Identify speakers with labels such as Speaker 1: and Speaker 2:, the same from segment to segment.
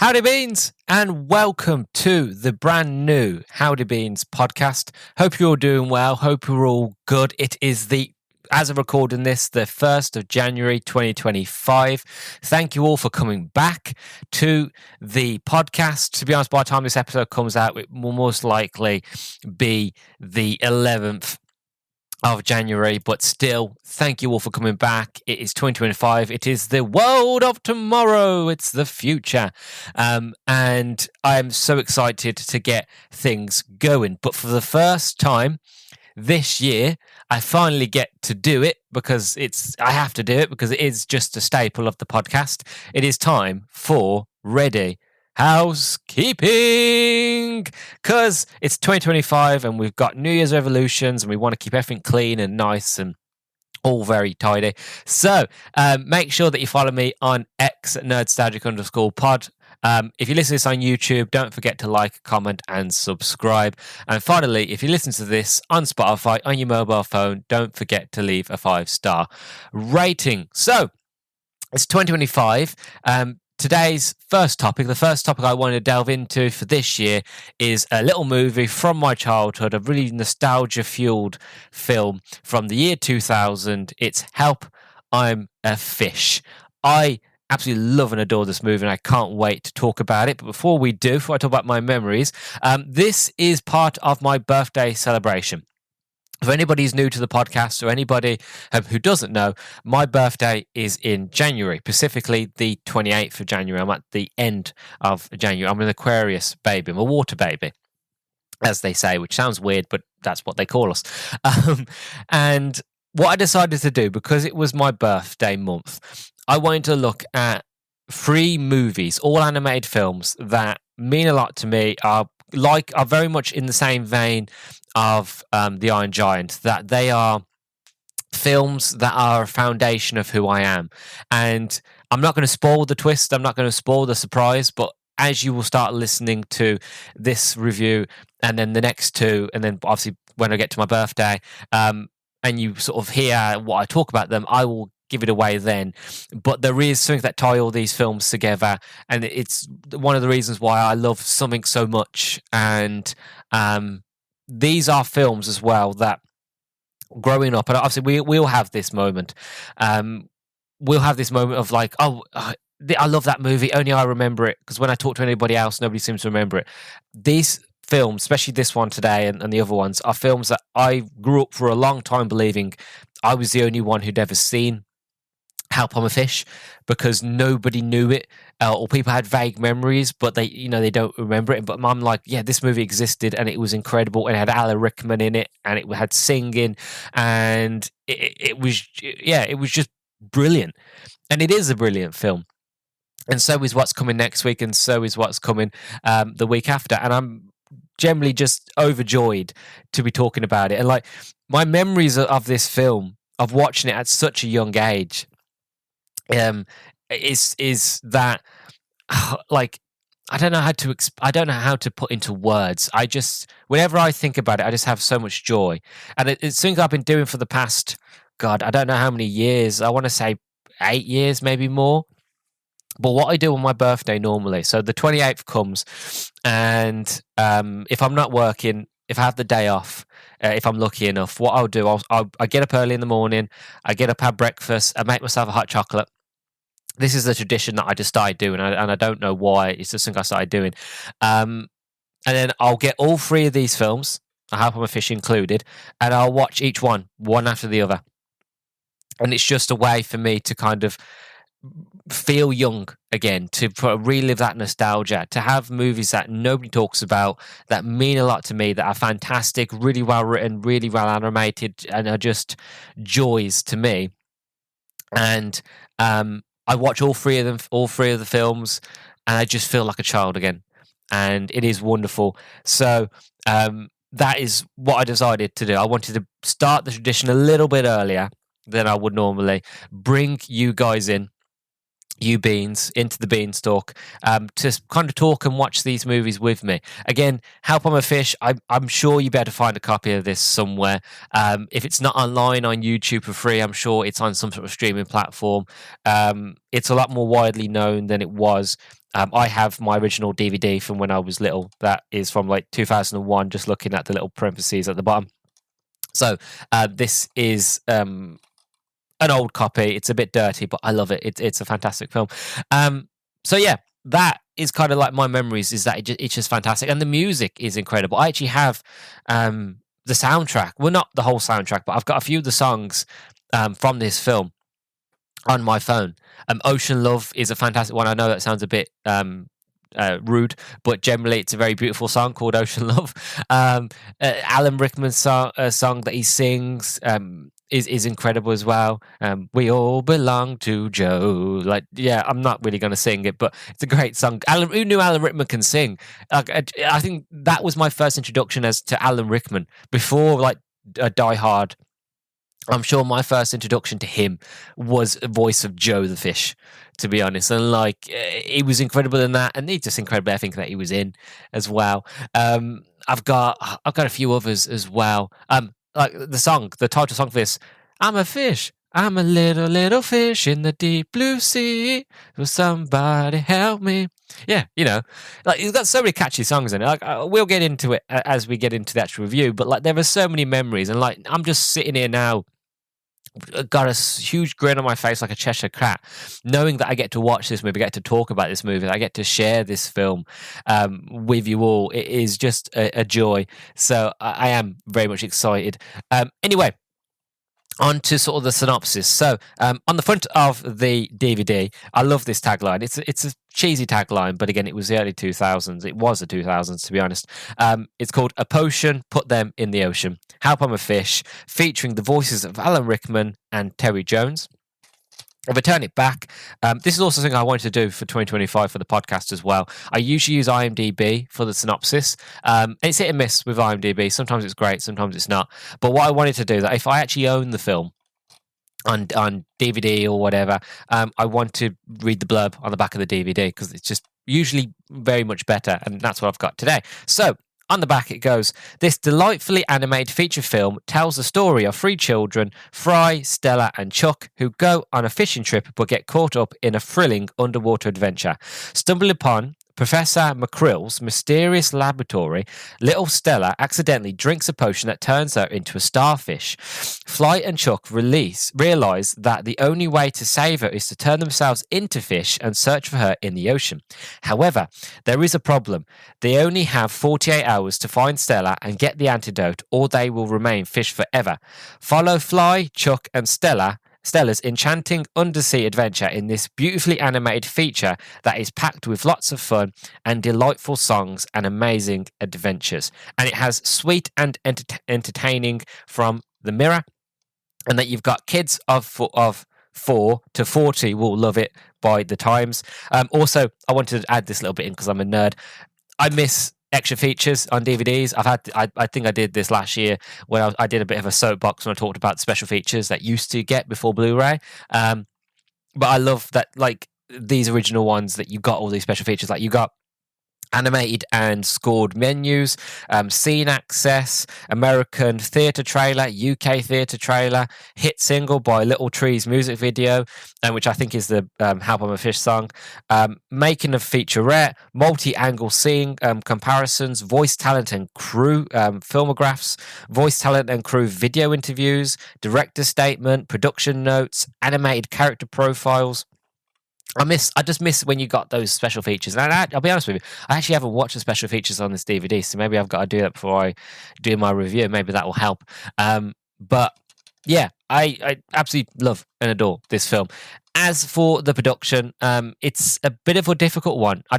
Speaker 1: Howdy Beans, and welcome to the brand new Howdy Beans podcast. Hope you're all doing well. Hope you're all good. It is as of recording this, the 1st of January 2025. Thank you all for coming back to the podcast. To be honest, by the time this episode comes out, it will most likely be the 11th of January, but still, thank you all for coming back. It is 2025. It is the world of tomorrow. It's the future. And I'm so excited to get things going. But for the first time this year, I finally get to do it because I have to do it because it is just a staple of the podcast. It is time for Ready Housekeeping, because it's 2025 and we've got New Year's resolutions and we want to keep everything clean and nice and all very tidy. So make sure that you follow me on X at nerdstalgic_pod. If you listen to this on YouTube, don't forget to like, comment, and subscribe. And finally, if you listen to this on Spotify on your mobile phone, don't forget to leave a 5-star rating. So it's 2025. Today's first topic, the first topic I wanted to delve into for this year, is a little movie from my childhood, a really nostalgia-fueled film from the year 2000. It's Help, I'm a Fish. I absolutely love and adore this movie, and I can't wait to talk about it. But before I talk about my memories, this is part of my birthday celebration. For anybody who's new to the podcast or anybody who doesn't know, my birthday is in January, specifically the 28th of January. I'm at the end of January. I'm an Aquarius baby. I'm a water baby, as they say, which sounds weird, but that's what they call us. And what I decided to do, because it was my birthday month, I wanted to look at 3 movies, all animated films that mean a lot to me, are very much in the same vein of The Iron Giant, that they are films that are a foundation of who I am. And I'm not going to spoil the twist, I'm not going to spoil the surprise, but as you will start listening to this review and then the next 2, and then obviously when I get to my birthday, and you sort of hear what I talk about them, I will give it away then. But there is something that tie all these films together, and it's one of the reasons why I love something so much. And these are films as well that, growing up, and obviously we'll have this moment, we'll have this moment of like, I love that movie, only I remember it, because when I talk to anybody else, nobody seems to remember it. These films, especially this one today and the other ones, are films that I grew up for a long time believing I was the only one who'd ever seen Help, I'm a Fish, because nobody knew it, or people had vague memories, but they don't remember it. But I'm like, yeah, this movie existed and it was incredible, and it had Alan Rickman in it, and it had singing, and it was just brilliant. And it is a brilliant film. And so is what's coming next week, and so is what's coming the week after. And I'm generally just overjoyed to be talking about it. And like, my memories of this film, of watching it at such a young age, is that, like, I don't know how to put into words. Whenever I think about it, I just have so much joy, and it's something I've been doing for the past, God, I don't know how many years. I want to say 8 years, maybe more. But what I do on my birthday normally, so the 28th comes, and if I'm not working, if I have the day off, if I'm lucky enough, what I'll do, I get up early in the morning, I get up, have breakfast, I make myself a hot chocolate. This is a tradition that I just started doing, and I don't know why. It's just something I started doing. And then I'll get all 3 of these films, I Hope I'm a Fish included, and I'll watch each one after the other. And it's just a way for me to kind of feel young again, to relive that nostalgia, to have movies that nobody talks about, that mean a lot to me, that are fantastic, really well written, really well animated, and are just joys to me. And I watch all 3 of the films, and I just feel like a child again, and it is wonderful. So that is what I decided to do. I wanted to start the tradition a little bit earlier than I would normally, bring you guys in you beans into the beanstalk to kind of talk and watch these movies with me. Again, Help I'm a Fish. I'm sure you better find a copy of this somewhere. If it's not online on YouTube for free, I'm sure it's on some sort of streaming platform. It's a lot more widely known than it was. I have my original DVD from when I was little. That is from like 2001. Just looking at the little parentheses at the bottom. So this is an old copy. It's a bit dirty, but I love it. It's a fantastic film. So yeah, that is kind of like my memories. Is that it's just fantastic, and the music is incredible. I actually have the soundtrack. Well, not the whole soundtrack, but I've got a few of the songs from this film on my phone. Ocean Love is a fantastic one. I know that sounds a bit rude, but generally it's a very beautiful song called Ocean Love. Alan Rickman's song that he sings is incredible as well. We all belong to Joe. Like, yeah, I'm not really going to sing it, but it's a great song. Who knew Alan Rickman can sing? I think that was my first introduction as to Alan Rickman before like Die Hard. I'm sure my first introduction to him was a voice of Joe the Fish, to be honest. And like, he was incredible in that, and he's just incredible, I think, that he was in as well. I've got a few others as well. Like the title song for this, I'm a fish. I'm a little fish in the deep blue sea. Will somebody help me? Yeah, like he's got so many catchy songs in it. Like we'll get into it as we get into the actual review, but like there are so many memories, and like I'm just sitting here now, got a huge grin on my face like a Cheshire cat, knowing that I get to watch this movie, I get to talk about this movie, I get to share this film with you all. It is just a joy. So I am very much excited. Anyway, on to sort of the synopsis. So on the front of the DVD, I love this tagline. It's a cheesy tagline, but again, it was the early 2000s. It was the 2000s, to be honest. It's called A Potion, Put Them in the Ocean. Help I'm a Fish, featuring the voices of Alan Rickman and Terry Jones. If I turn it back, this is also something I wanted to do for 2025 for the podcast as well. I usually use IMDb for the synopsis. It's hit and miss with IMDb. Sometimes it's great, sometimes it's not. But what I wanted to do is that if I actually own the film on DVD or whatever, I want to read the blurb on the back of the DVD because it's just usually very much better. And that's what I've got today. So on the back, it goes, this delightfully animated feature film tells the story of three children, Fry, Stella, and Chuck, who go on a fishing trip but get caught up in a thrilling underwater adventure. Stumbling upon Professor McCrill's mysterious laboratory, little Stella accidentally drinks a potion that turns her into a starfish. Fly and Chuck realise that the only way to save her is to turn themselves into fish and search for her in the ocean. However, there is a problem. They only have 48 hours to find Stella and get the antidote, or they will remain fish forever. Follow Fly, Chuck, and Stella's enchanting undersea adventure in this beautifully animated feature that is packed with lots of fun and delightful songs and amazing adventures. And it has sweet and entertaining from the mirror, and that you've got kids of 4 to 40 will love it by the times. Also, I wanted to add this little bit in because I'm a nerd. I miss extra features on DVDs. I think I did this last year when I did a bit of a soapbox when I talked about special features that used to get before Blu-ray. But I love that, like these original ones, that you got all these special features. Like you got animated and scored menus, scene access, American theatre trailer, UK theatre trailer, hit single by Little Trees music video, which I think is the Help I'm a Fish song, making of featurette, multi-angle scene comparisons, voice talent and crew filmographs, voice talent and crew video interviews, director statement, production notes, animated character profiles. I just miss when you got those special features. And I'll be honest with you, I actually haven't watched the special features on this DVD, so maybe I've got to do that before I do my review. Maybe that will help. But yeah, I absolutely love and adore this film. As for the production, it's a bit of a difficult one. I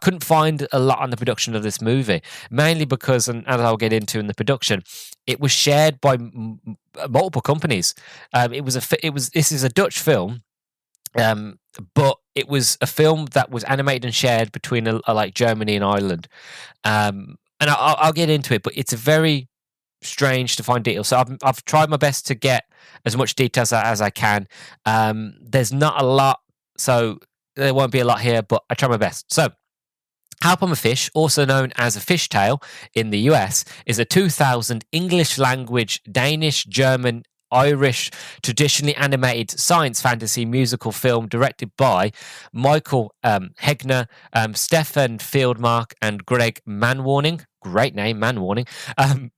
Speaker 1: couldn't find a lot on the production of this movie, mainly because, and as I'll get into in the production, it was shared by multiple companies. This is a Dutch film. But it was a film that was animated and shared between like Germany and Ireland. And I'll get into it, but it's a very strange to find details. So I've tried my best to get as much details as I can. There's not a lot so there won't be a lot here, but I try my best. So, How I'm a Fish, also known as a fishtail in the US, is a 2000 English language, Danish, German, Irish, traditionally animated science fantasy musical film directed by Michael Hegner, Stefan Fieldmark, and Greg Manwarning. Great name, Manwarning.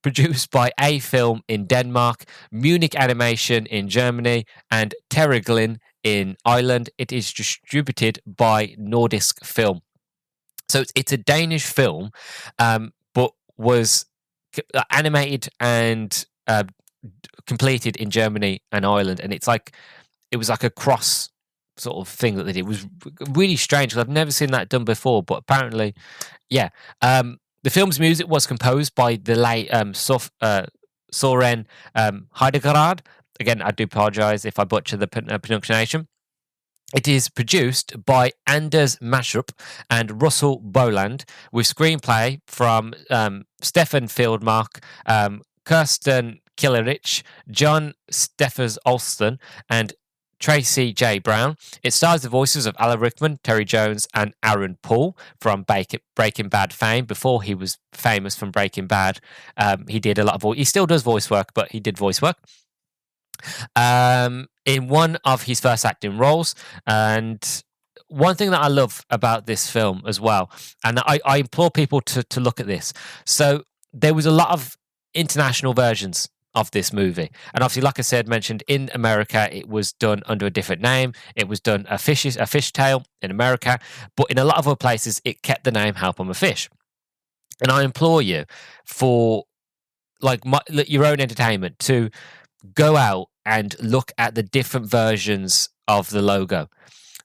Speaker 1: Produced by A Film in Denmark, Munich Animation in Germany, and Terriglin in Ireland. It is distributed by Nordisk Film. So it's a Danish film, but was animated and completed in Germany and Ireland, and it was like a cross sort of thing that they did. It was really strange because I've never seen that done before, but apparently, yeah. The film's music was composed by the late Soren Heidegrad. Again, I do apologise if I butcher the pronunciation. It is produced by Anders Mashrup and Russell Boland, with screenplay from Stefan Fieldmark, Kirsten Killerich, John Steffers Olston, and Tracy J. Brown. It stars the voices of Alan Rickman, Terry Jones, and Aaron Paul from Breaking Bad fame. Before he was famous from Breaking Bad, he did a lot of voice. He still does voice work, but he did voice work in one of his first acting roles. And one thing that I love about this film as well, and I implore people to look at this. So there was a lot of international versions of this movie, and obviously, like I said, mentioned in America, it was done under a different name. It was done a fishtail in America, but in a lot of other places, it kept the name Help I'm a Fish. And I implore you, for your own entertainment, to go out and look at the different versions of the logo.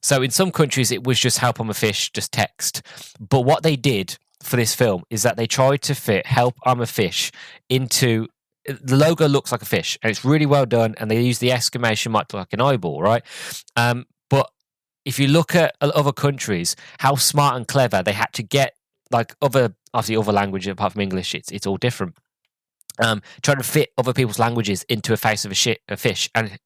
Speaker 1: So in some countries, it was just Help I'm a Fish, just text. But what they did for this film is that they tried to fit Help I'm a Fish into... The logo looks like a fish, and it's really well done, and they use the exclamation mark like an eyeball, right? But if you look at other countries, how smart and clever they had to get, like obviously other languages apart from English, it's all different. Trying to fit other people's languages into a face of a fish, and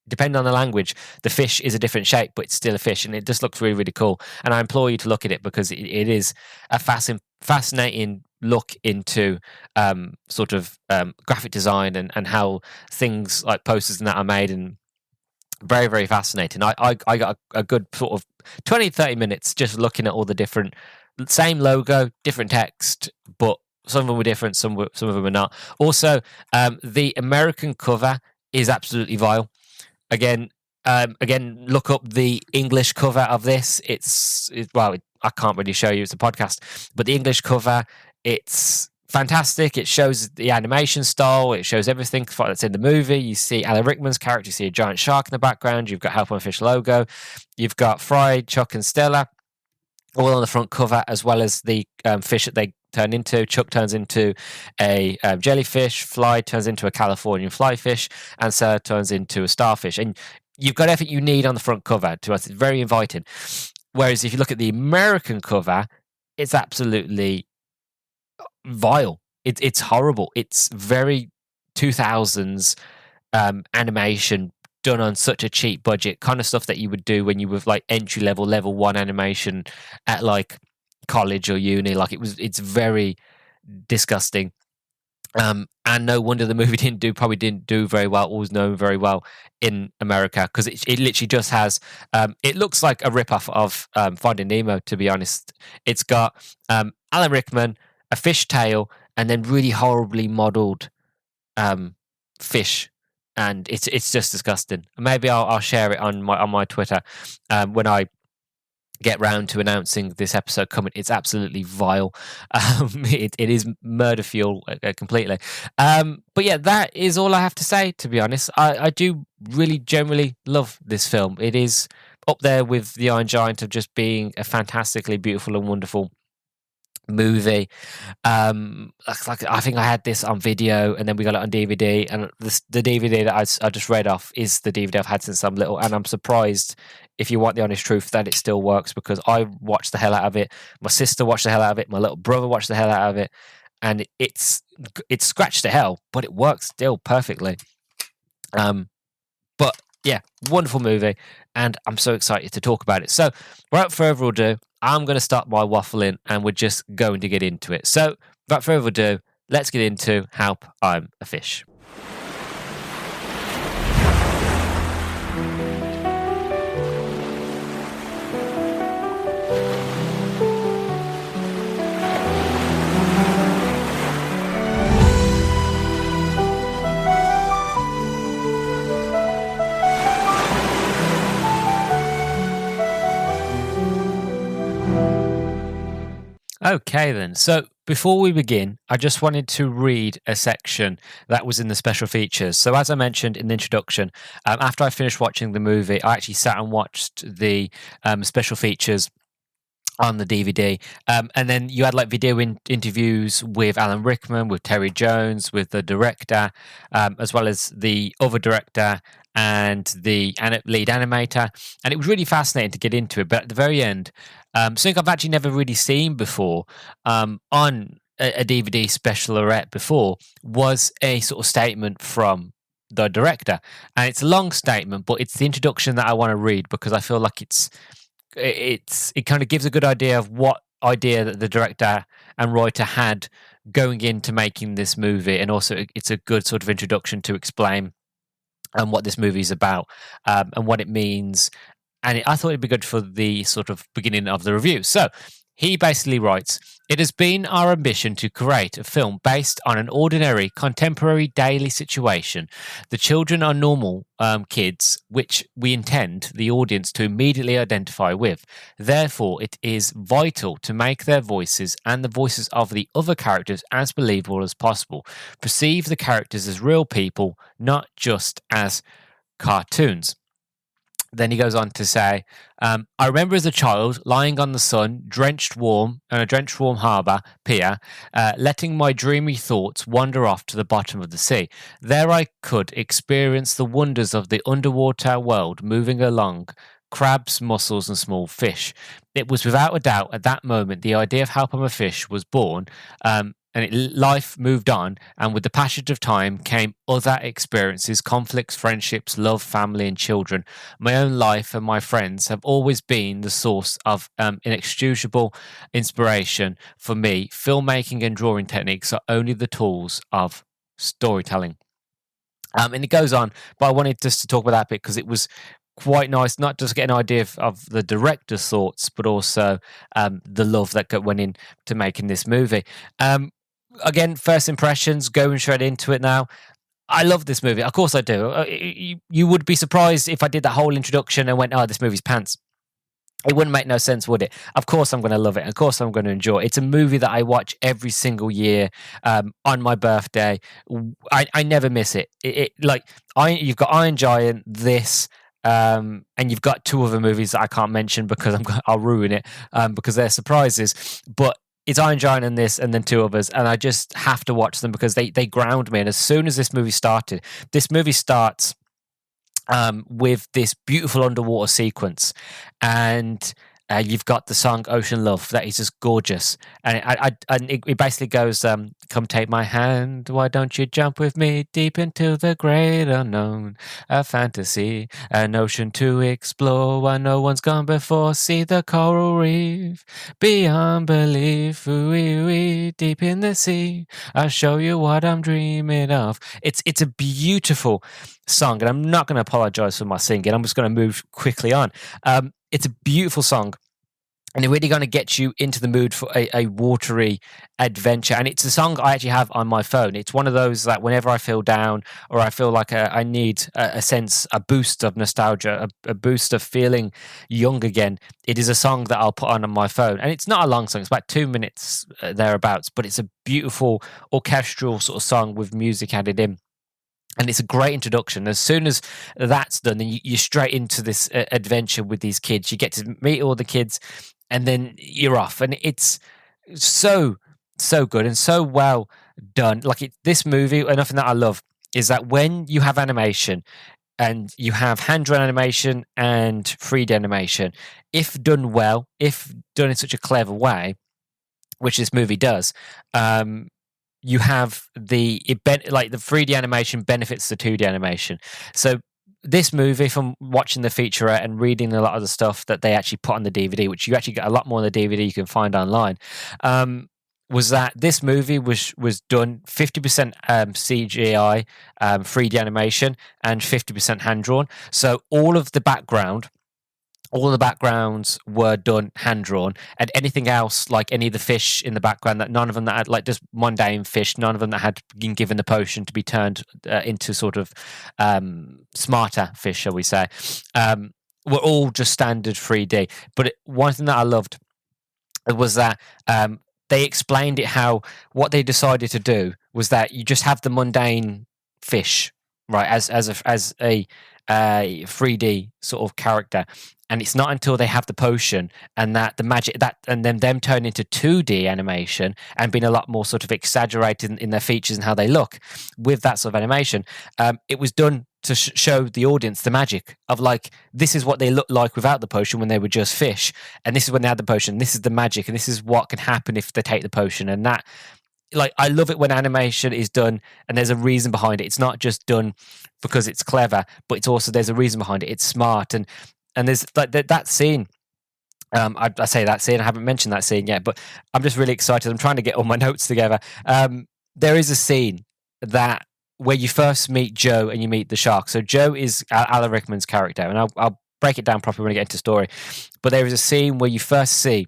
Speaker 1: depending on the language, the fish is a different shape, but it's still a fish, and it just looks really, really cool. And I implore you to look at it, because it is a fascinating look into sort of graphic design and how things like posters and that are made, and very, very fascinating. I got a good sort of 20-30 minutes just looking at all the different, same logo, different text, but some of them were different, some of them were not. Also, the American cover is absolutely vile. Again, look up the English cover of this. I can't really show you, it's a podcast, but the English cover, it's fantastic. It shows the animation style. It shows everything that's in the movie. You see Alan Rickman's character. You see a giant shark in the background. You've got Help I'm a Fish logo. You've got Fry, Chuck, and Stella all on the front cover, as well as the fish that they turn into. Chuck turns into a jellyfish. Fly turns into a Californian flyfish, and Stella turns into a starfish. And you've got everything you need on the front cover to us. It's very inviting. Whereas if you look at the American cover, it's absolutely vile. It's horrible. It's very 2000s animation done on such a cheap budget, kind of stuff that you would do when you were like entry level 1 animation at like college or uni. Like it's very disgusting. And no wonder the movie probably didn't do very well, or was known very well in America, because it literally just has, it looks like a ripoff of Finding Nemo, to be honest. It's got Alan Rickman, a fish tail, and then really horribly modelled fish, and it's just disgusting. Maybe I'll share it on my Twitter when I get round to announcing this episode coming. It's absolutely vile. It is murder fuel completely. But yeah, that is all I have to say, to be honest. I do really generally love this film. It is up there with The Iron Giant of just being a fantastically beautiful and wonderful movie. Like I think I had this on video, and then we got it on DVD, and the DVD that I just read off is the DVD I've had since I'm little, and I'm surprised, if you want the honest truth, that it still works, because I watched the hell out of it, my sister watched the hell out of it, my little brother watched the hell out of it, and it's scratched to hell, but it works still perfectly. But yeah, wonderful movie, and I'm so excited to talk about it. So, without further ado, I'm going to start my waffling, and we're just going to get into it. So, without further ado, let's get into Help, I'm a Fish. Okay, then. So before we begin, I just wanted to read a section that was in the special features. So, as I mentioned in the introduction, after I finished watching the movie, I actually sat and watched the special features on the DVD. And then you had like video interviews with Alan Rickman, with Terry Jones, with the director, as well as the other director and the lead animator. And it was really fascinating to get into it. But at the very end, something I've actually never really seen before on a DVD specialette before was a sort of statement from the director. And it's a long statement, but it's the introduction that I want to read because I feel like it kind of gives a good idea of what idea that the director and writer had going into making this movie, and also it's a good sort of introduction to explain what this movie is about and what it means. And I thought it'd be good for the sort of beginning of the review. So he basically writes, "It has been our ambition to create a film based on an ordinary, contemporary daily situation. The children are normal kids, which we intend the audience to immediately identify with. Therefore, it is vital to make their voices and the voices of the other characters as believable as possible. Perceive the characters as real people, not just as cartoons." Then he goes on to say, "I remember as a child lying on the sun, drenched warm, on a drenched warm harbour pier, letting my dreamy thoughts wander off to the bottom of the sea. There I could experience the wonders of the underwater world moving along, crabs, mussels, and small fish. It was without a doubt at that moment the idea of Help I'm a Fish was born, life moved on, and with the passage of time came other experiences, conflicts, friendships, love, family, and children. My own life and my friends have always been the source of inexcusable inspiration for me. Filmmaking and drawing techniques are only the tools of storytelling." And it goes on, but I wanted just to talk about that bit because it was quite nice, not just get an idea of the director's thoughts, but also the love that went into making this movie. Again, first impressions, going straight into it now. I love this movie. Of course I do. You would be surprised if I did that whole introduction and went, oh, this movie's pants. It wouldn't make no sense, would it? Of course I'm going to love it. Of course I'm going to enjoy it. It's a movie that I watch every single year on my birthday. I never miss it. You've got Iron Giant, this, and you've got two other movies that I can't mention because I'll ruin it because they're surprises. But it's Iron Giant and this, and then two others, and I just have to watch them because they ground me. And as soon as this movie starts with this beautiful underwater sequence, and you've got the song "Ocean Love" that is just gorgeous, and it basically goes, "Come take my hand, why don't you jump with me deep into the great unknown, a fantasy, an ocean to explore where no one's gone before. See the coral reef beyond belief, ooh, deep in the sea. I'll show you what I'm dreaming of." It's a beautiful song, and I'm not going to apologize for my singing. I'm just going to move quickly on. It's a beautiful song, and it's really going to get you into the mood for a watery adventure. And it's a song I actually have on my phone. It's one of those that whenever I feel down or I feel like I need a boost of nostalgia, a boost of feeling young again, it is a song that I'll put on my phone. And it's not a long song. It's about 2 minutes thereabouts, but it's a beautiful orchestral sort of song with music added in. And it's a great introduction. As soon as that's done, then you're straight into this adventure with these kids. You get to meet all the kids, and then you're off. And it's so good and so well done. This movie, another thing that I love is that when you have animation and you have hand-drawn animation and 3D animation, if done well, if done in such a clever way, which this movie does, you have the 3D animation benefits the 2D animation. So this movie, from watching the featurette and reading a lot of the stuff that they actually put on the DVD, which you actually get a lot more on the DVD you can find online, was that this movie was done 50% CGI, 3D animation, and 50% hand drawn. So all of the backgrounds were done hand drawn, and anything else, like any of the fish in the background, that none of them that had, like, just mundane fish, none of them that had been given the potion to be turned into sort of smarter fish, shall we say, were all just standard 3D. But one thing that I loved was that they explained it, how what they decided to do was that you just have the mundane fish, right, as a 3D sort of character, and it's not until they have the potion and that the magic that and then them turn into 2D animation and being a lot more sort of exaggerated in their features and how they look with that sort of animation. It was done to show the audience the magic of, like, this is what they look like without the potion when they were just fish, and this is when they had the potion. This is the magic, and this is what can happen if they take the potion. And that, like, I love it when animation is done and there's a reason behind it. It's not just done because it's clever, but it's also, there's a reason behind it. It's smart. And there's like that scene. I say that scene, I haven't mentioned that scene yet, but I'm just really excited. I'm trying to get all my notes together. There is a scene that where you first meet Joe and you meet the shark. So Joe is Alan Rickman's character, and I'll break it down properly when I get into story. But there is a scene where you first see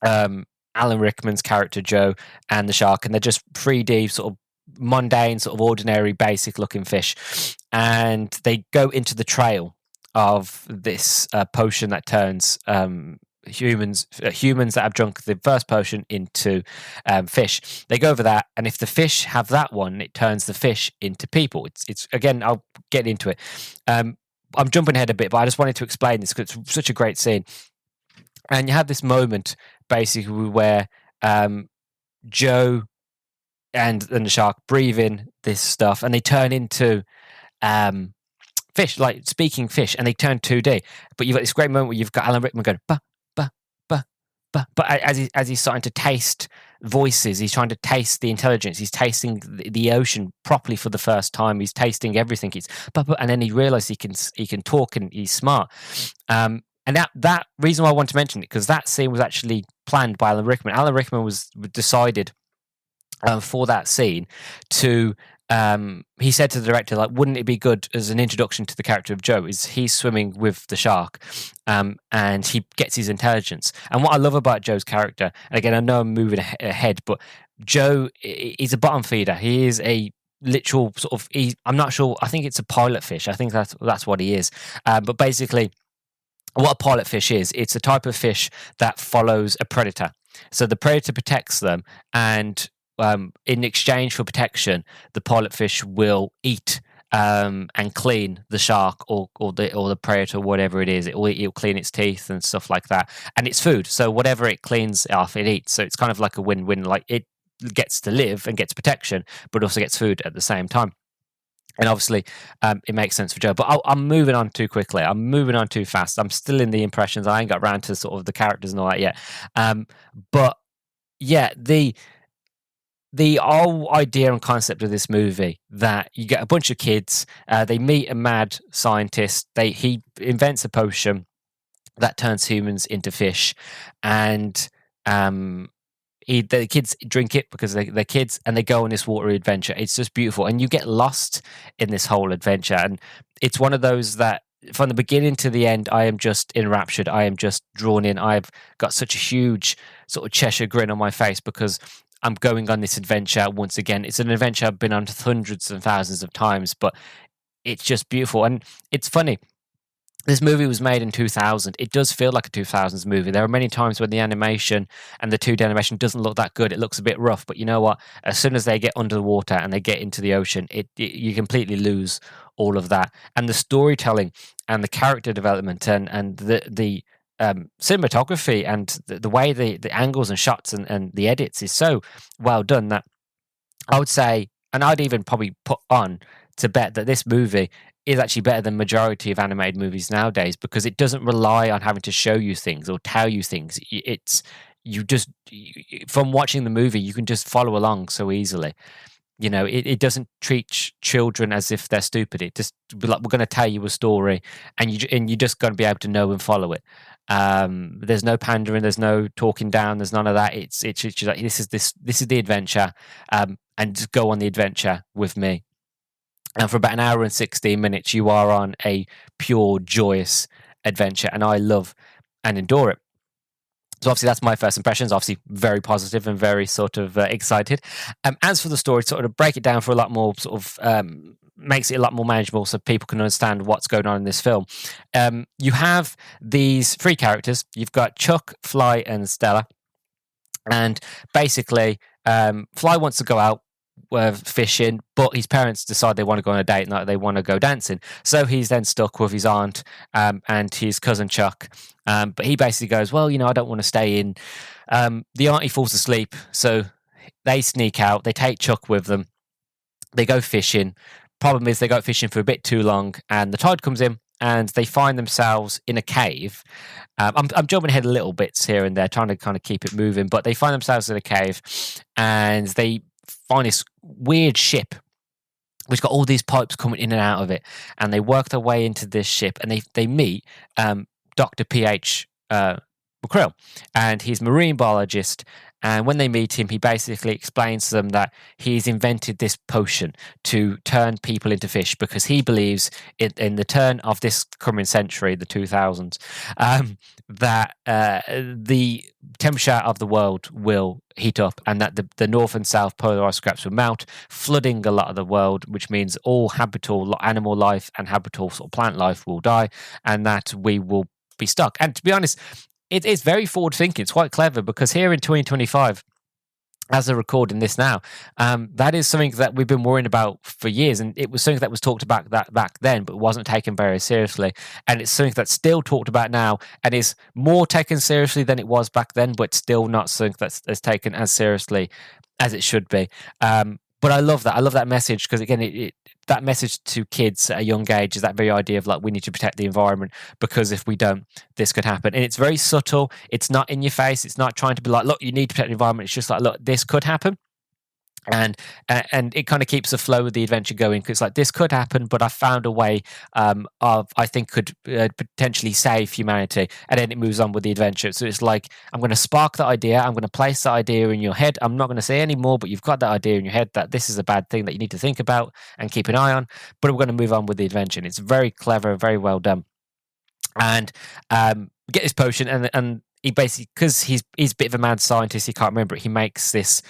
Speaker 1: Alan Rickman's character Joe and the shark, and they're just 3D sort of mundane, sort of ordinary, basic looking fish, and they go into the trail of this potion that turns humans that have drunk the first potion into fish. They go over that, and if the fish have that one, it turns the fish into people. It's again, I'll get into it. I'm jumping ahead a bit, but I just wanted to explain this because it's such a great scene. And you have this moment basically where Joe and the shark breathe in this stuff, and they turn into fish, like speaking fish, and they turn 2D. But you've got this great moment where you've got Alan Rickman going ba ba ba ba, but as he's starting to taste voices, he's trying to taste the intelligence, he's tasting the ocean properly for the first time, he's tasting everything. It's and then he realizes he can talk and he's smart. And that reason why I want to mention it, because that scene was actually planned by Alan Rickman. Alan Rickman was decided for that scene to he said to the director, like, wouldn't it be good as an introduction to the character of Joe, is he's swimming with the shark, and he gets his intelligence. And what I love about Joe's character, and again, I know I'm moving ahead, but Joe is a bottom feeder. He is a literal sort of, I'm not sure, I think it's a pilot fish. I think that's what he is. But basically, what a pilot fish is, it's a type of fish that follows a predator. So the predator protects them, and in exchange for protection, the pilot fish will eat and clean the shark or the predator, whatever it is. It'll clean its teeth and stuff like that, and it's food. So whatever it cleans off, it eats. So it's kind of like a win-win. Like, it gets to live and gets protection, but also gets food at the same time. And obviously, it makes sense for Joe. But I'm moving on too quickly. I'm moving on too fast. I'm still in the impressions. I ain't got around to sort of the characters and all that yet. But yeah, the whole idea and concept of this movie, that you get a bunch of kids, they meet a mad scientist, he invents a potion that turns humans into fish, and the kids drink it because they're kids, and they go on this watery adventure. It's just beautiful, and you get lost in this whole adventure, and it's one of those that from the beginning to the end, I am just enraptured. I am just drawn in. I've got such a huge sort of Cheshire grin on my face because I'm going on this adventure once again. It's an adventure I've been on hundreds and thousands of times, but it's just beautiful. And it's funny, this movie was made in 2000. It does feel like a 2000s movie. There are many times when the animation and the 2D animation doesn't look that good. It looks a bit rough, but you know what? As soon as they get under the water and they get into the ocean, you completely lose all of that. And the storytelling and the character development and the cinematography and the way the angles and shots and the edits is so well done that I would say, and I'd even probably put on to bet that this movie is actually better than majority of animated movies nowadays, because it doesn't rely on having to show you things or tell you things. From watching the movie, you can just follow along so easily. it doesn't treat children as if they're stupid. It just be like, we're going to tell you a story, and you're just going to be able to know and follow it. There's no pandering, there's no talking down, there's none of that. It's just like, this is the adventure, and just go on the adventure with me. And for about an hour and 16 minutes, you are on a pure, joyous adventure, and I love and adore it. So obviously that's my first impressions, obviously very positive and very sort of excited. As for the story, sort of break it down for a lot more sort of makes it a lot more manageable so people can understand what's going on in this film. You have these three characters. You've got Chuck, Fly, and Stella. And basically, Fly wants to go out fishing, but his parents decide they want to go on a date night, they want to go dancing. So he's then stuck with his aunt and his cousin Chuck. But he basically goes, well, I don't want to stay in. The auntie falls asleep, so they sneak out. They take Chuck with them. They go fishing. Problem is, they go fishing for a bit too long, and the tide comes in, and they find themselves in a cave. I'm jumping ahead a little bits here and there, trying to kind of keep it moving, but they find themselves in a cave, and they find this weird ship which got all these pipes coming in and out of it, and they work their way into this ship, and they meet Dr. P.H. McCrill, and he's a marine biologist. And when they meet him, he basically explains to them that he's invented this potion to turn people into fish, because he believes in the turn of this coming century, the 2000s, that the temperature of the world will heat up, and that the north and south polar ice caps will melt, flooding a lot of the world, which means all habitable animal life and habitable sort of plant life will die, and that we will be stuck. And to be honest, it's very forward thinking. It's quite clever, because here in 2025, as they're recording this now, that is something that we've been worrying about for years, and it was something that was talked about back then, but wasn't taken very seriously. And it's something that's still talked about now, and is more taken seriously than it was back then, but still not something that's taken as seriously as it should be. But I love that. I love that message, because again, that message to kids at a young age is that very idea of like, we need to protect the environment, because if we don't, this could happen. And it's very subtle. It's not in your face. It's not trying to be like, look, you need to protect the environment. It's just like, look, this could happen. And it kind of keeps the flow of the adventure going, because like, this could happen, but I found a way I think could potentially save humanity, and then it moves on with the adventure. So it's like, I'm going to spark that idea, I'm going to place that idea in your head, I'm not going to say any more, but you've got that idea in your head that this is a bad thing that you need to think about and keep an eye on, but we're going to move on with the adventure. And it's very clever, very well done. And get this potion, and he basically, because he's a bit of a mad scientist, he can't remember it, he makes this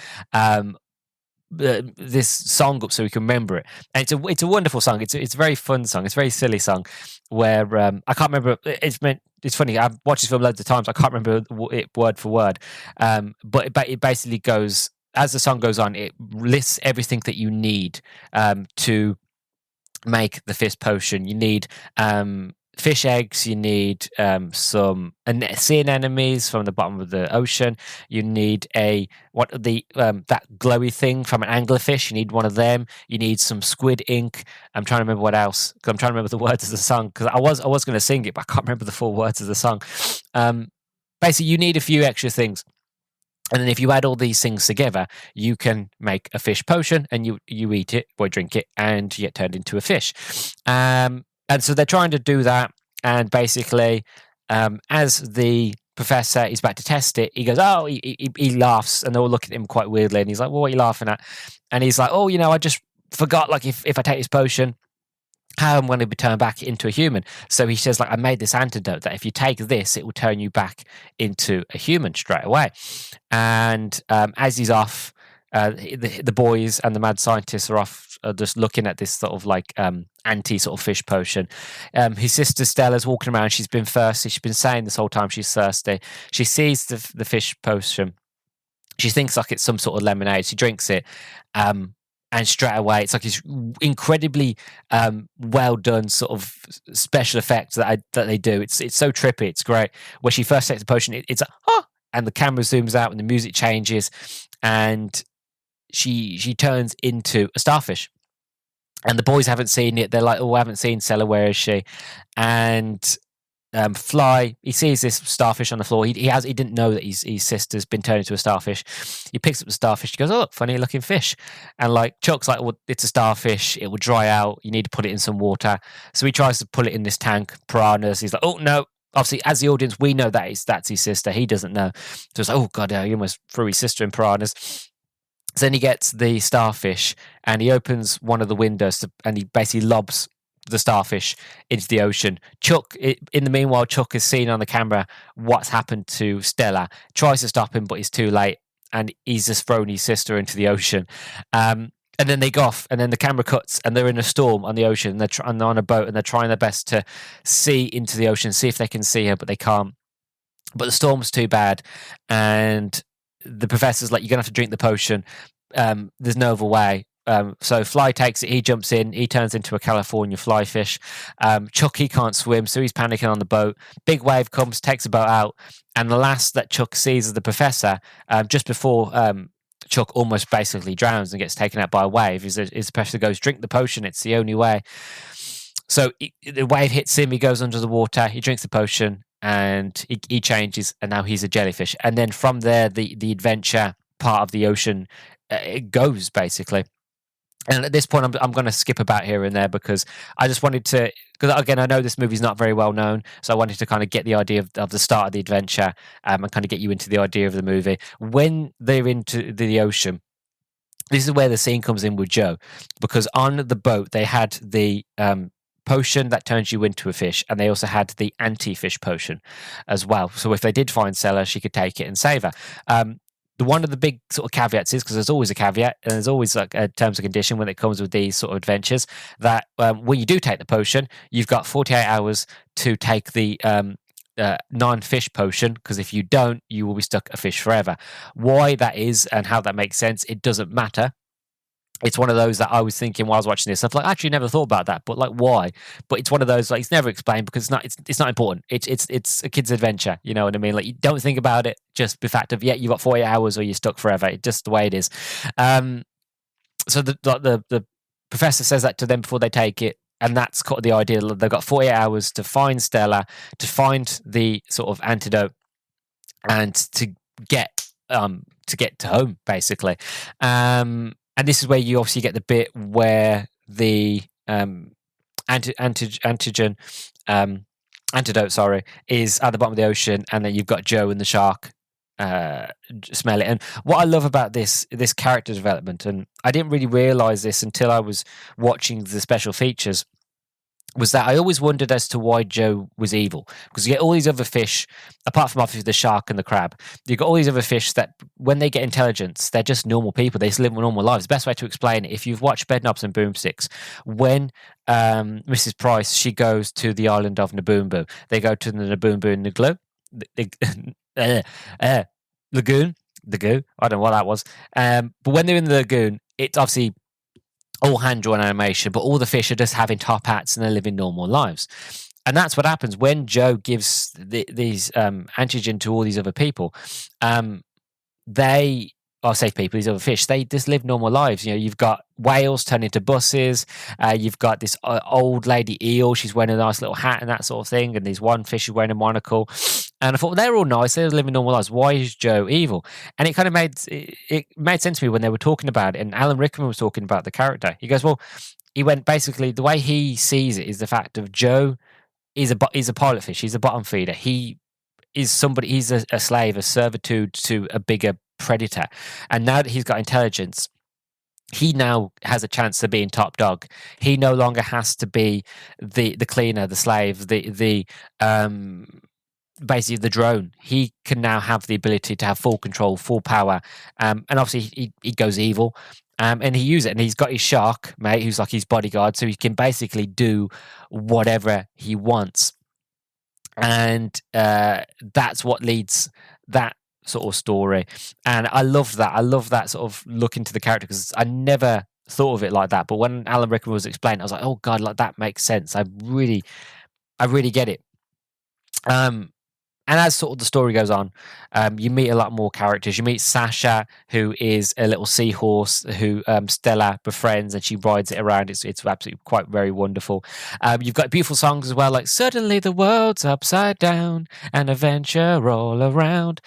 Speaker 1: this song up so we can remember it, and it's a wonderful song. It's a very fun song. It's a very silly song where I can't remember. It's funny. I've watched this film loads of times. I can't remember it word for word, but it basically goes, as the song goes on, it lists everything that you need to make the fish potion. You need fish eggs, you need some sea anemones from the bottom of the ocean, you need that glowy thing from an anglerfish, you need one of them, you need some squid ink. I'm trying to remember what else, because I'm trying to remember the words of the song, because I was going to sing it, but I can't remember the full words of the song. Basically, you need a few extra things. And then if you add all these things together, you can make a fish potion, and you eat it or drink it, and you get turned into a fish. And so they're trying to do that. And basically, as the professor is about to test it, he goes, oh, he laughs, and they're all looking at him quite weirdly. And he's like, well, what are you laughing at? And he's like, oh, I just forgot, like, if I take this potion, how I'm going to be turned back into a human. So he says, like, I made this antidote that if you take this, it will turn you back into a human straight away. And as he's off, the boys and the mad scientists are off, just looking at this sort of like anti sort of fish potion. His sister Stella's walking around. She's been thirsty. She's been saying this whole time she's thirsty. She sees the fish potion. She thinks like it's some sort of lemonade. She drinks it. And straight away, it's like this incredibly well done sort of special effects that they do. It's so trippy. It's great. When she first takes the potion, it's like, oh, and the camera zooms out and the music changes, and she turns into a starfish. And the boys haven't seen it. They're like, oh, I haven't seen Stella. Where is she? And Fly, he sees this starfish on the floor. He didn't know that his sister's been turned into a starfish. He picks up the starfish. He goes, "Oh, look, funny looking fish." And like Chuck's like, "Well, it's a starfish. It will dry out. You need to put it in some water." So he tries to put it in this tank, piranhas. He's like, "Oh no." Obviously, as the audience, we know that's his sister. He doesn't know. So it's like, "Oh god, he almost threw his sister in piranhas." So then he gets the starfish and he opens one of the windows and he basically lobs the starfish into the ocean. In the meanwhile, Chuck has seen on the camera what's happened to Stella, tries to stop him, but he's too late, and he's just thrown his sister into the ocean. And then they go off, and then the camera cuts, and they're in a storm on the ocean, and they're on a boat, and they're trying their best to see into the ocean, see if they can see her, but they can't. But the storm's too bad, and the professor's like, "You're gonna have to drink the potion. There's no other way." So Fly takes it, he jumps in, he turns into a California fly fish. Chuck, he can't swim, so he's panicking on the boat. Big wave comes, takes the boat out, and the last that Chuck sees is the professor, just before Chuck almost basically drowns and gets taken out by a wave, is the professor goes, "Drink the potion, it's the only way." So the wave hits him, he goes under the water, he drinks the potion, and he changes, and now he's a jellyfish. And then from there, the adventure part of the ocean, it goes, basically. And at this point, I'm going to skip about here and there because I just wanted to, because again, I know this movie's not very well known, so I wanted to kind of get the idea of the start of the adventure, and kind of get you into the idea of the movie. When they're into the ocean, this is where the scene comes in with Joe, because on the boat they had the potion that turns you into a fish, and they also had the anti-fish potion as well. So if they did find Stella, she could take it and save her. One of the big sort of caveats is, because there's always a caveat and there's always like a terms and condition when it comes with these sort of adventures, that when you do take the potion, you've got 48 hours to take the non-fish potion, because if you don't, you will be stuck a fish forever. Why that is and how that makes sense, it doesn't matter. It's one of those that I was thinking while I was watching this. I've like actually never thought about that, but like why? But it's one of those like it's never explained because it's not important. It's a kid's adventure. You know what I mean? Like you don't think about it. Just the fact of you've got 48 hours or you're stuck forever. It's just the way it is. So the professor says that to them before they take it, and that's kind of the idea. They've got 48 hours to find Stella, to find the sort of antidote, and to get to home, basically. And this is where you obviously get the bit where the antidote, is at the bottom of the ocean, and then you've got Joe and the shark smell it. And what I love about this character development, and I didn't really realize this until I was watching the special features, was that I always wondered as to why Joe was evil. Because you get all these other fish, apart from obviously the shark and the crab, you've got all these other fish that when they get intelligence, they're just normal people. They just live normal lives. The best way to explain it, if you've watched Bedknobs and Boomsticks, when Mrs. Price, she goes to the island of Naboombu, they go to the Naboombu lagoon. I don't know what that was. But when they're in the lagoon, it's obviously all hand-drawn animation, but all the fish are just having top hats and they're living normal lives. And that's what happens when Joe gives these antigen to all these other people. These other fish, they just live normal lives. You know, you've got whales turn into buses. You've got this old lady eel. She's wearing a nice little hat and that sort of thing. And there's one fish who's wearing a monocle. And I thought, well, they're all nice. They're living normal lives. Why is Joe evil? And it kind of made sense to me when they were talking about it. And Alan Rickman was talking about the character. He goes, well, he went basically the way he sees it is the fact of Joe is a pilot fish. He's a bottom feeder. He is somebody. He's a slave, a servitude to a bigger predator. And now that he's got intelligence, he now has a chance to be in top dog. He no longer has to be the cleaner, the slave, the basically the drone. He can now have the ability to have full control, full power, and obviously he goes evil, and he uses it. And he's got his shark mate, who's like his bodyguard, so he can basically do whatever he wants. And that's what leads that sort of story. And I love that. I love that sort of look into the character, because I never thought of it like that. But when Alan Rickman was explaining, I was like, oh god, like that makes sense. I really get it. And as sort of the story goes on, you meet a lot more characters. You meet Sasha, who is a little seahorse who Stella befriends, and she rides it around. It's absolutely quite very wonderful. You've got beautiful songs as well, like "Suddenly the World's Upside Down" and "Adventure All Around."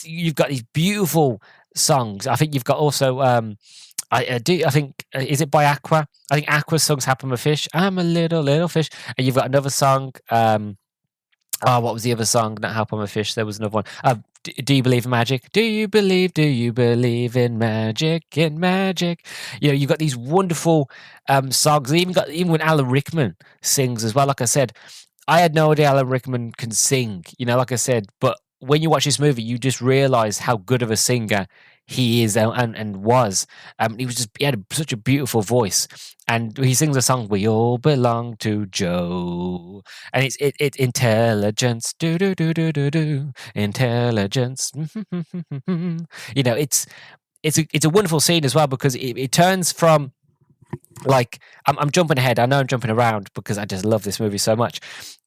Speaker 1: You've got these beautiful songs. I think you've got also. I do. I think is it by Aqua? I think Aqua's songs "Happy I'm a Fish." I'm a little fish, and you've got another song. Oh, what was the other song? Not Help I'm a Fish. There was another one. Do you believe in magic? Do you believe in magic? In magic? You've got these wonderful songs. Even when Alan Rickman sings as well. Like I said, I had no idea Alan Rickman can sing. Like I said, but when you watch this movie, you just realize how good of a singer he is and was. He had such a beautiful voice, and he sings a song, "We All Belong to Joe," and it's intelligence, do do do do do do, intelligence. It's a wonderful scene as well, because it turns from, like, I'm jumping ahead. I know I'm jumping around because I just love this movie so much.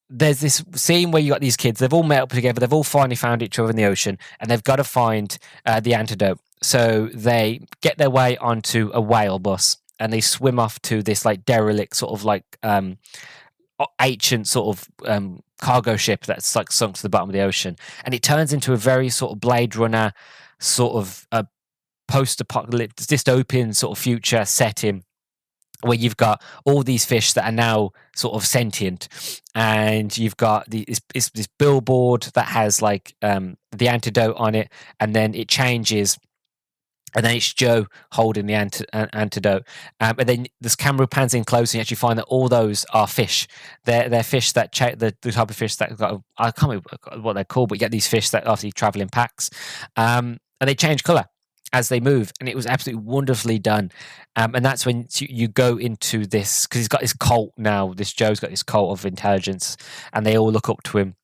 Speaker 1: There's this scene where you got these kids. They've all met up together. They've all finally found each other in the ocean, and they've got to find the antidote. So they get their way onto a whale bus, and they swim off to this like derelict sort of like ancient sort of cargo ship that's like sunk to the bottom of the ocean, and it turns into a very sort of Blade Runner sort of post-apocalyptic dystopian sort of future setting, where you've got all these fish that are now sort of sentient, and you've got this billboard that has like the antidote on it, and then it changes, and then it's Joe holding the antidote, and then this camera pans in close, and you actually find that all those are fish. They're fish that the type of fish that got, I can't remember what they're called, but you get these fish that obviously travel in packs, and they change color as they move, and it was absolutely wonderfully done. And that's when you go into this, because he's got this cult now. This Joe's got this cult of intelligence, and they all look up to him.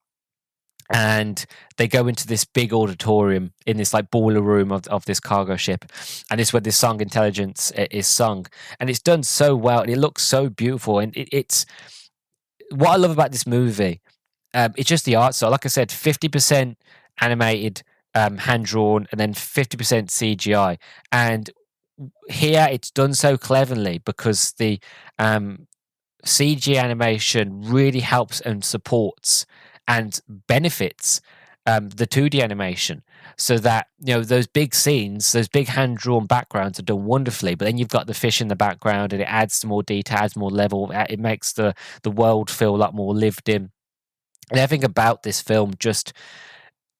Speaker 1: And they go into this big auditorium in this like boiler room of this cargo ship, and this is where this song "Intelligence" is sung, and it's done so well, and it looks so beautiful. And it's what I love about this movie. It's just the art. So, like I said, 50% animated, hand drawn, and then 50% CGI. And here it's done so cleverly because the CG animation really helps and supports and benefits the 2D animation, so that those big scenes, those big hand drawn backgrounds are done wonderfully. But then you've got the fish in the background, and it adds more detail, adds more level. It makes the world feel a lot more lived in. And everything about this film just.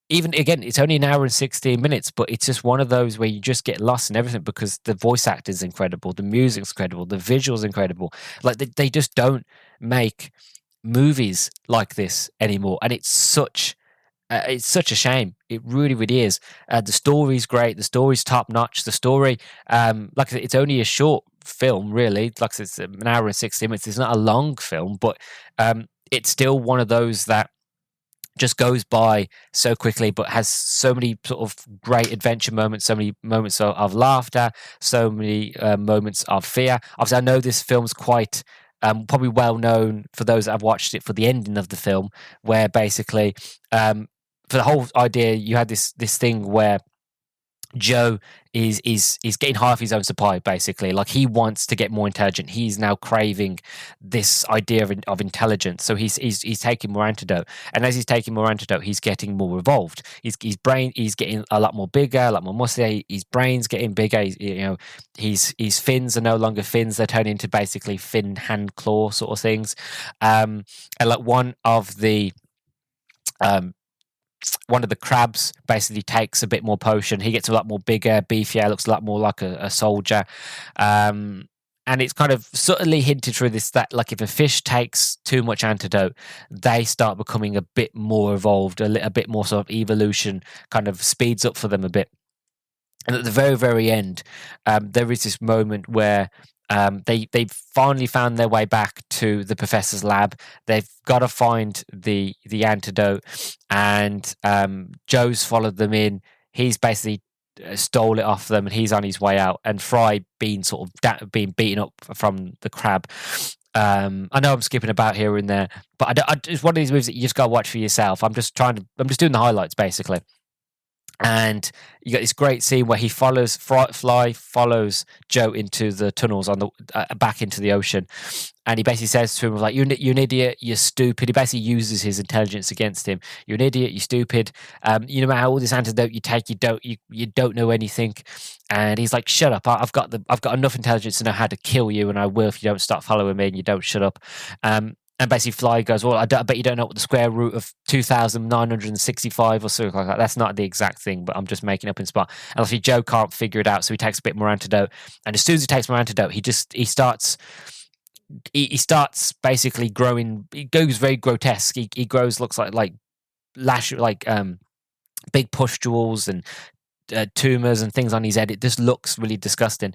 Speaker 1: Even again, it's only an hour and 16 minutes, but it's just one of those where you just get lost in everything, because the voice acting is incredible, the music's incredible, the visuals incredible. Like they just don't make movies like this anymore, and it's such a shame. It really, really is. The story's great. The story's top notch. The story, like I said, it's only a short film, really. Like I said, it's an hour and 16 minutes. It's not a long film, but it's still one of those that just goes by so quickly, but has so many sort of great adventure moments, so many moments of laughter, so many moments of fear. Obviously, I know this film's quite probably well known for those that have watched it for the ending of the film, where basically for the whole idea, you had this thing where Joe is getting half his own supply, basically. Like, he wants to get more intelligent. He's now craving this idea of intelligence. So he's taking more antidote, and as he's taking more antidote, he's getting more evolved. His brain, he's getting a lot more bigger, a lot more muscular. His brain's getting bigger. His fins are no longer fins; they're turning into basically fin, hand, claw sort of things. And like one of the crabs basically takes a bit more potion. He gets a lot more bigger, beefier, looks a lot more like a soldier. And it's kind of subtly hinted through this that, like, if a fish takes too much antidote, they start becoming a bit more evolved, a bit more sort of evolution kind of speeds up for them a bit. And at the very, very end, there is this moment where they finally found their way back to the professor's lab. They've got to find the antidote, and Joe's followed them in. He's basically stole it off them, and he's on his way out. And Fry being being beaten up from the crab, I know I'm skipping about here and there, but it's one of these movies that you just got to watch for yourself. I'm just doing the highlights basically. And you got this great scene where he follows Fly follows Joe into the tunnels on the back into the ocean, and he basically says to him like, "You're an idiot, you're stupid." He basically uses his intelligence against him. "You're an idiot, you're stupid. You know how all this antidote you take, you don't know anything." And he's like, "Shut up! I've got enough intelligence to know how to kill you, and I will if you don't start following me and you don't shut up." And basically, Fly goes, "Well, I bet you don't know what the square root of 2,965 or something like that. That's not the exact thing, but I'm just making up in spot." And obviously, Joe can't figure it out, so he takes a bit more antidote. And as soon as he takes more antidote, he starts basically growing. He goes very grotesque. He grows, looks like big pustules and tumors and things on his head. It just looks really disgusting.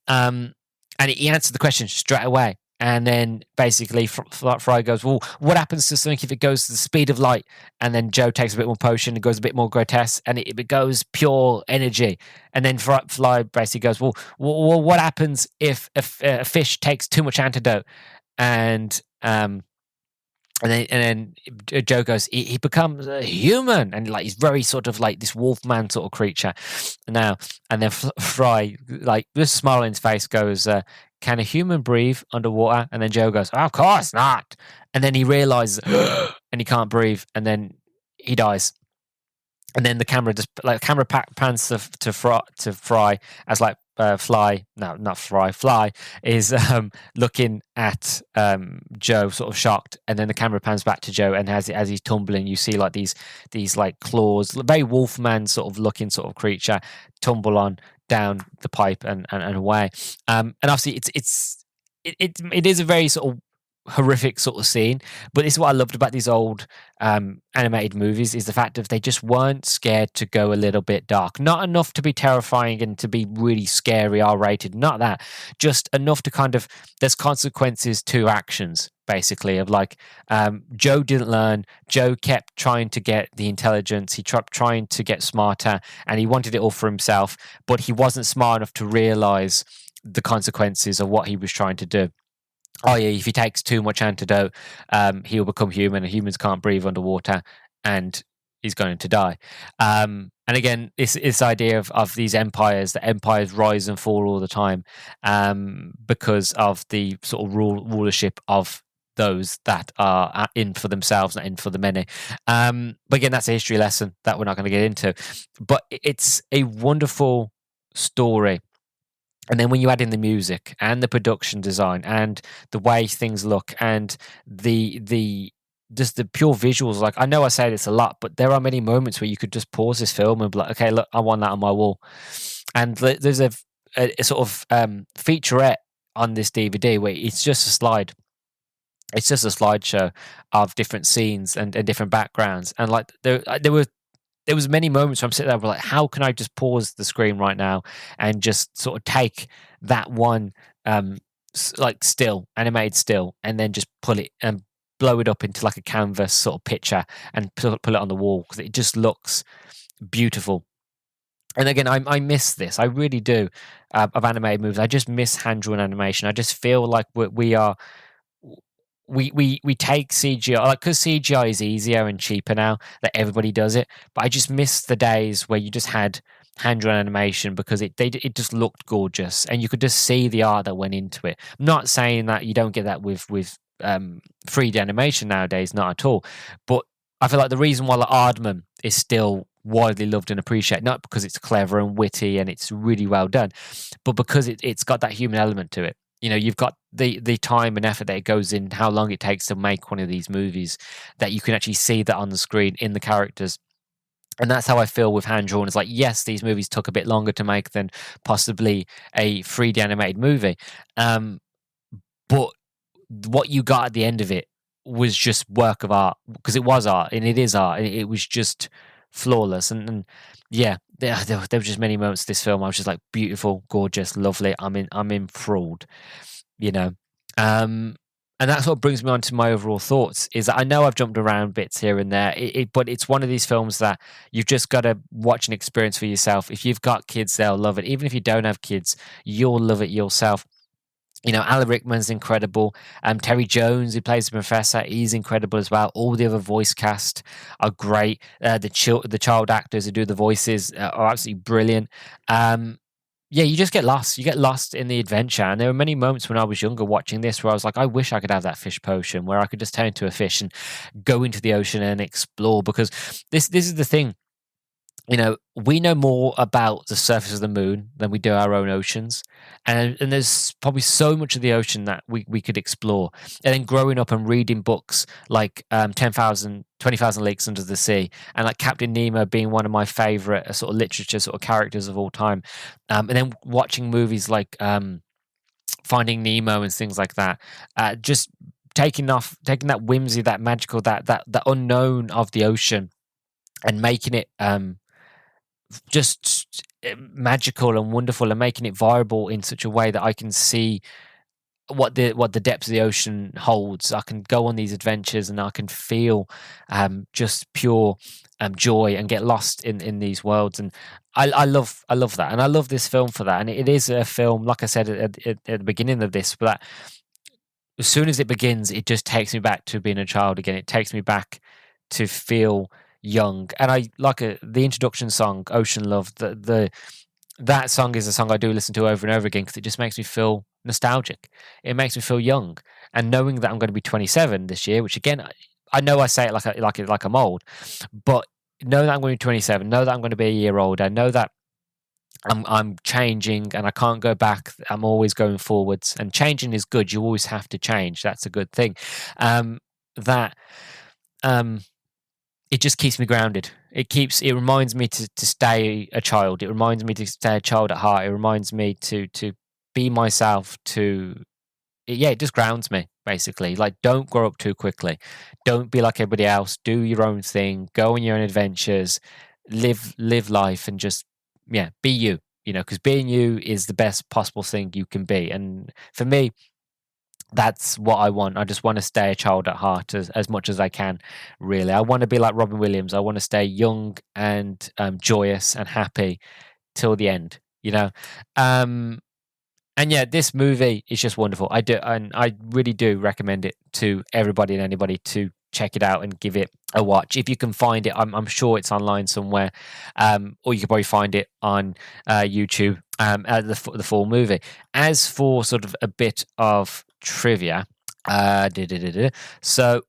Speaker 1: And he answered the question straight away. And then basically Fry goes, "Well, what happens to something if it goes to the speed of light?" And then Joe takes a bit more potion and goes a bit more grotesque, and it goes pure energy. And then Fly basically goes, "Well, what happens if a fish takes too much antidote?" And then Joe goes, he becomes a human, and like he's very sort of like this wolfman sort of creature now. And then Fry, like with a smile on his face, goes, "Can a human breathe underwater?" And then Joe goes, "Of course not." And then he realizes, and he can't breathe, and then he dies. And then the camera pans to Fry as like Fly is looking at Joe sort of shocked, and then the camera pans back to Joe, and as he's tumbling, you see like these like claws, very Wolfman sort of looking sort of creature tumble on down the pipe and away. And obviously it is a very sort of horrific sort of scene, but this is what I loved about these old animated movies, is the fact that they just weren't scared to go a little bit dark. Not enough to be terrifying and to be really scary, R-rated, not that, just enough to kind of, there's consequences to actions basically, of like Joe didn't learn. Joe kept trying to get the intelligence, he kept trying to get smarter, and he wanted it all for himself, but he wasn't smart enough to realize the consequences of what he was trying to do. Oh yeah, if he takes too much antidote, he'll become human, and humans can't breathe underwater, and he's going to die. And again, this idea of these empires, that empires rise and fall all the time, because of the sort of rulership of those that are in for themselves, not in for the many. But again, that's a history lesson that we're not going to get into. But it's a wonderful story. And then when you add in the music and the production design and the way things look and the just the pure visuals, like I know I say this a lot, but there are many moments where you could just pause this film and be like, okay, look, I want that on my wall. And there's a sort of featurette on this DVD where it's just a slide. It's just a slideshow of different scenes and different backgrounds. And like there was many moments where I'm sitting there like, how can I just pause the screen right now and just sort of take that one like animated still, and then just pull it and blow it up into like a canvas sort of picture and pull it on the wall, because it just looks beautiful. And again, I miss this. I really do, of animated movies. I just miss hand-drawn animation. I just feel like we take CGI, like, because CGI is easier and cheaper now that everybody does it. But I just miss the days where you just had hand-drawn animation, because it just looked gorgeous and you could just see the art that went into it. I'm not saying that you don't get that with 3D animation nowadays, not at all. But I feel like the reason why Aardman is still widely loved and appreciated, not because it's clever and witty and it's really well done, but because it's got that human element to it. You know, you've got the time and effort that it goes in, how long it takes to make one of these movies, that you can actually see that on the screen in the characters. And that's how I feel with hand drawn. It's like, yes, these movies took a bit longer to make than possibly a 3D animated movie, but what you got at the end of it was just work of art, because it was art and it is art. And it was just flawless. And yeah, there were just many moments of this film I was just like, beautiful, gorgeous, lovely. I'm enthralled, you know. And that sort of brings me on to my overall thoughts, is that I know I've jumped around bits here and there, but it's one of these films that you've just got to watch and experience for yourself. If you've got kids, they'll love it. Even if you don't have kids, you'll love it yourself. Alan Rickman's incredible. Terry Jones, who plays the professor, he's incredible as well. All the other voice cast are great. The child actors who do the voices are absolutely brilliant. Yeah, you just get lost. You get lost in the adventure. And there were many moments when I was younger watching this where I was like, I wish I could have that fish potion where I could just turn into a fish and go into the ocean and explore. Because this is the thing. We know more about the surface of the moon than we do our own oceans. And there's probably so much of the ocean that we could explore. And then growing up and reading books like 20,000 Leagues Under the Sea, and like Captain Nemo being one of my favorite sort of literature sort of characters of all time. And then watching movies like Finding Nemo and things like that. Just taking that whimsy, that magical, that unknown of the ocean, and making it just magical and wonderful, and making it viable in such a way that I can see what the depths of the ocean holds. I can go on these adventures and I can feel just pure joy and get lost in these worlds. And I love that, and I love this film for that. And it is a film, like I said at the beginning of this, that as soon as it begins, it just takes me back to being a child again. It takes me back to feel young. And I like the introduction song, Ocean Love. That song is a song I do listen to over and over again because it just makes me feel nostalgic. It makes me feel young. And knowing that I'm going to be 27 this year, which again, I know I say it like I'm old, but know that I'm going to be 27, know that I'm going to be a year older, know that I'm changing and I can't go back. I'm always going forwards, and changing is good. You always have to change. That's a good thing. That it just keeps me grounded. It reminds me to stay a child. It reminds me to stay a child at heart. It reminds me to be myself. It just grounds me, basically. Like, don't grow up too quickly. Don't be like everybody else. Do your own thing. Go on your own adventures. Live life, and just be you. Because being you is the best possible thing you can be. And for me, that's what I want. I just want to stay a child at heart as much as I can, really. I want to be like Robin Williams. I want to stay young and joyous and happy till the end, And yeah, this movie is just wonderful. I really do recommend it to everybody and anybody to check it out and give it a watch if you can find it. I'm sure it's online somewhere, or you can probably find it on YouTube. The full movie. As for sort of a bit of trivia, so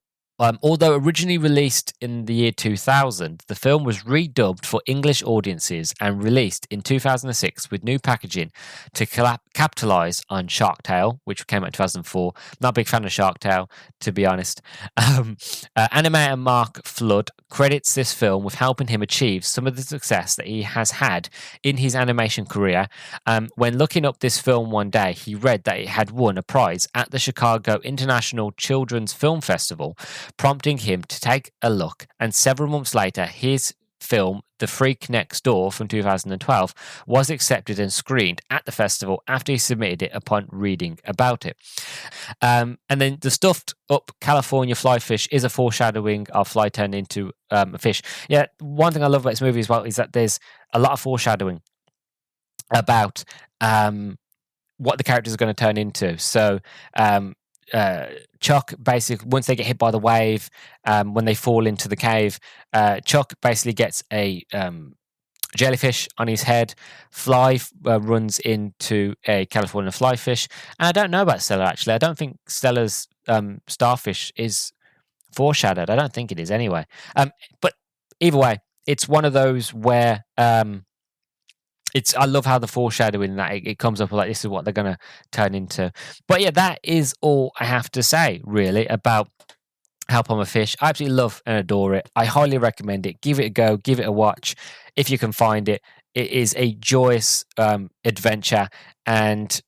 Speaker 1: although originally released in the year 2000, the film was redubbed for English audiences and released in 2006 with new packaging to capitalize on Shark Tale, which came out in 2004. Not a big fan of Shark Tale, to be honest. Animator Mark Flood credits this film with helping him achieve some of the success that he has had in his animation career. When looking up this film one day, he read that it had won a prize at the Chicago International Children's Film Festival, prompting him to take a look. And several months later, his film, The Freak Next Door from 2012, was accepted and screened at the festival after he submitted it upon reading about it. And then the stuffed up California fly fish is a foreshadowing of fly turned into a fish. Yeah, one thing I love about this movie as well is that there's a lot of foreshadowing about what the characters are going to turn into. So Chuck, basically, once they get hit by the wave, when they fall into the cave, Chuck basically gets a jellyfish on his head. Fly runs into a California flyfish. And I don't know about Stella, actually. I don't think Stella's starfish is foreshadowed. I don't think it is anyway. But either way, it's one of those where I love how the foreshadowing that it comes up like this is what they're going to turn into. But yeah, that is all I have to say really about Help I'm a Fish. I absolutely love and adore it. I highly recommend it. Give it a go. Give it a watch if you can find it. It is a joyous adventure, and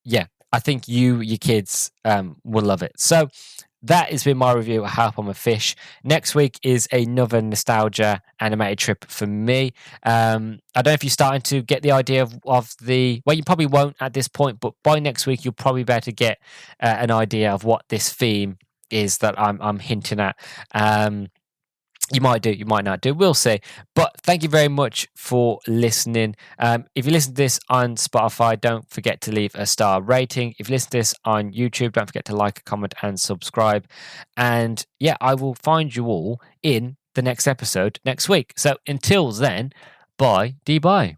Speaker 1: yeah, I think your kids will love it. So that has been my review of Help I'm a Fish. Next week is another nostalgia animated trip for me. I don't know if you're starting to get the idea of the... Well, you probably won't at this point, but by next week, you'll probably be able to get an idea of what this theme is that I'm hinting at. You might do, you might not do. We'll see. But thank you very much for listening. If you listen to this on Spotify, don't forget to leave a star rating. If you listen to this on YouTube, don't forget to like, comment, and subscribe. And yeah, I will find you all in the next episode next week. So until then, bye, bye.